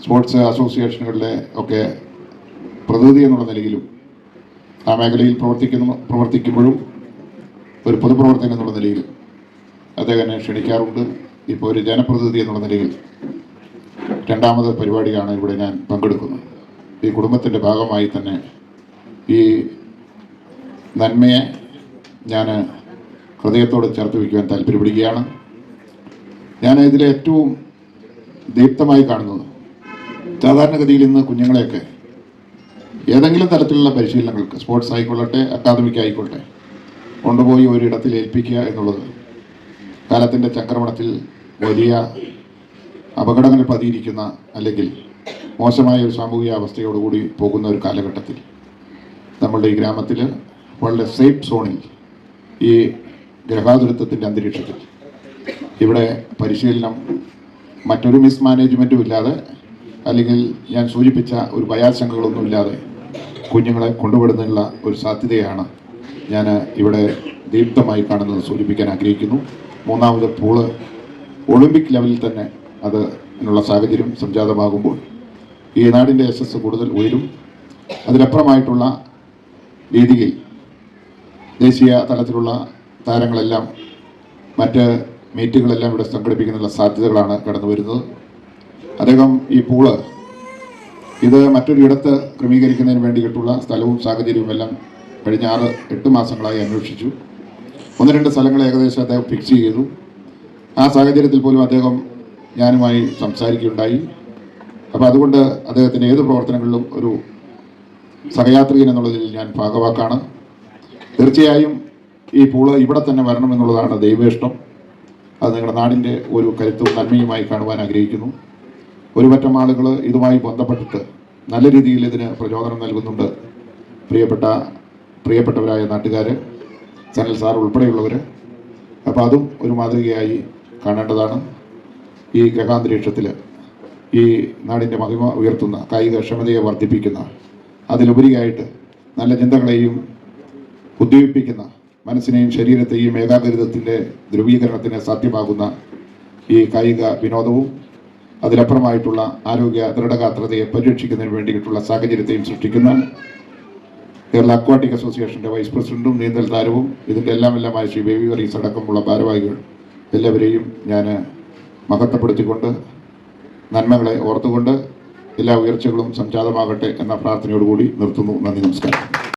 Sports അസോസിയേഷനുകളിലെ ഒക്കെ പ്രതിനിധി എന്നുള്ള നിലയിലും ആ മേഖലയിൽ പ്രവർത്തിക്കുമ്പോഴും ഒരു പൊതുപ്രവർത്തകൻ എന്നുള്ള നിലയിലും അദ്ദേഹം എന്നെ ക്ഷണിക്കാറുണ്ട്. ഇപ്പോൾ ഒരു ജനപ്രതിനിധി എന്നുള്ള നിലയിൽ രണ്ടാമത് പരിപാടിയാണ് ഇവിടെ ഞാൻ പങ്കെടുക്കുന്നത്. ഈ കുടുംബത്തിൻ്റെ ഭാഗമായി തന്നെ ഈ നന്മയെ ഞാൻ ഹൃദയത്തോട് ചേർത്ത് വയ്ക്കുവാൻ താല്പര്യപ്പെടുകയാണ്. ഞാൻ ഇതിലെ ഏറ്റവും ദീപ്തമായി കാണുന്നത് സാധാരണഗതിയിൽ ഇന്ന് കുഞ്ഞുങ്ങളെയൊക്കെ ഏതെങ്കിലും തരത്തിലുള്ള പരിശീലനങ്ങൾക്ക്, സ്പോർട്സ് ആയിക്കൊള്ളട്ടെ, അക്കാദമിക് ആയിക്കൊള്ളട്ടെ, കൊണ്ടുപോയി ഒരിടത്തിൽ ഏൽപ്പിക്കുക എന്നുള്ളത് കാലത്തിൻ്റെ ചക്രമണത്തിൽ വലിയ അപകടങ്ങൾ പതിയിരിക്കുന്ന, അല്ലെങ്കിൽ മോശമായ ഒരു സാമൂഹിക അവസ്ഥയോടുകൂടി പോകുന്ന ഒരു കാലഘട്ടത്തിൽ നമ്മളുടെ ഈ ഗ്രാമത്തിൽ വളരെ സേഫ് സോണിൽ, ഈ ഗ്രഹാതുരത്വത്തിൻ്റെ അന്തരീക്ഷത്തിൽ ഇവിടെ പരിശീലനം മറ്റൊരു മിസ്മാനേജ്മെൻറ്റും ഇല്ലാതെ, അല്ലെങ്കിൽ ഞാൻ സൂചിപ്പിച്ച ഒരു ഭയാശങ്കകളൊന്നുമില്ലാതെ കുഞ്ഞുങ്ങളെ കൊണ്ടുവിടുന്നതിനുള്ള ഒരു സാധ്യതയാണ് ഞാൻ ഇവിടെ ദീപ്തമായി കാണുന്നത് സൂചിപ്പിക്കാൻ ആഗ്രഹിക്കുന്നു. മൂന്നാമത് പൂള് ഒളിമ്പിക് ലെവലിൽ തന്നെ അതിനുള്ള സാഹചര്യം സംജാതമാകുമ്പോൾ ഈ നാടിൻ്റെ യശസ് കൂടുതൽ ഉയരും. അതിലപ്പുറമായിട്ടുള്ള രീതിയിൽ ദേശീയ തലത്തിലുള്ള താരങ്ങളെല്ലാം മറ്റ് മീറ്റുകളെല്ലാം ഇവിടെ സംഘടിപ്പിക്കുന്നതിനുള്ള സാധ്യതകളാണ് കടന്നു വരുന്നത്. അദ്ദേഹം ഈ പൂള് ഇത് മറ്റൊരു ഇടത്ത് ക്രമീകരിക്കുന്നതിന് വേണ്ടിയിട്ടുള്ള സ്ഥലവും സാഹചര്യവും എല്ലാം കഴിഞ്ഞ 6-8 മാസങ്ങളായി അന്വേഷിച്ചു. 1-2 സ്ഥലങ്ങൾ ഏകദേശം അദ്ദേഹം ഫിക്സ് ചെയ്തു. ആ സാഹചര്യത്തിൽ പോലും അദ്ദേഹം ഞാനുമായി സംസാരിക്കുകയുണ്ടായി. അപ്പോൾ അതുകൊണ്ട് അദ്ദേഹത്തിൻ്റെ ഏത് പ്രവർത്തനങ്ങളിലും ഒരു സഹയാത്രികൻ എന്നുള്ളതിൽ ഞാൻ ഭാഗവാക്കാണ്. തീർച്ചയായും ഈ പൂള് ഇവിടെ തന്നെ വരണമെന്നുള്ളതാണ് ദൈവേഷ്ടം. അത് നിങ്ങളുടെ നാടിൻ്റെ ഒരു കരുത്തും നന്മയുമായി കാണുവാൻ ആഗ്രഹിക്കുന്നു. ഒരു പറ്റം ആളുകൾ ഇതുമായി ബന്ധപ്പെട്ടിട്ട് നല്ല രീതിയിൽ ഇതിന് പ്രചോദനം നൽകുന്നുണ്ട്. പ്രിയപ്പെട്ടവരായ നാട്ടുകാർ, സനൽ സാർ ഉൾപ്പെടെയുള്ളവർ. അപ്പോൾ അതും ഒരു മാതൃകയായി കാണേണ്ടതാണ്. ഈ ഗ്രഹാന്തരീക്ഷത്തിൽ ഈ നാടിൻ്റെ മഹിമ ഉയർത്തുന്ന, കായിക ക്ഷമതയെ വർദ്ധിപ്പിക്കുന്ന, അതിലുപരിയായിട്ട് നല്ല ചിന്തകളെയും ഉദ്ദീപിപ്പിക്കുന്ന, മനസ്സിനെയും ശരീരത്തെയും ഏകാഗ്രതത്തിൻ്റെ ധ്രുവീകരണത്തിന് സാധ്യമാകുന്ന ഈ കായിക വിനോദവും അതിലപ്പുറമായിട്ടുള്ള ആരോഗ്യ ദൃഢഗാത്രതയെ പരിരക്ഷിക്കുന്നതിന് വേണ്ടിയിട്ടുള്ള സാഹചര്യത്തെയും സൃഷ്ടിക്കുന്ന കേരള അക്വാട്ടിക് അസോസിയേഷൻ്റെ വൈസ് പ്രസിഡന്റും നീന്തൽ താരവും ഇതിൻ്റെ എല്ലാമായ ശ്രീ ബേബി വറീസ് അടക്കമുള്ള ഭാരവാഹികൾ എല്ലാവരെയും ഞാൻ മഹത്വപ്പെടുത്തിക്കൊണ്ട്, നന്മകളെ ഓർത്തുകൊണ്ട് എല്ലാ ഉയർച്ചകളും സംജാതമാകട്ടെ എന്ന പ്രാർത്ഥനയോടുകൂടി നിർത്തുന്നു. നന്ദി, നമസ്കാരം.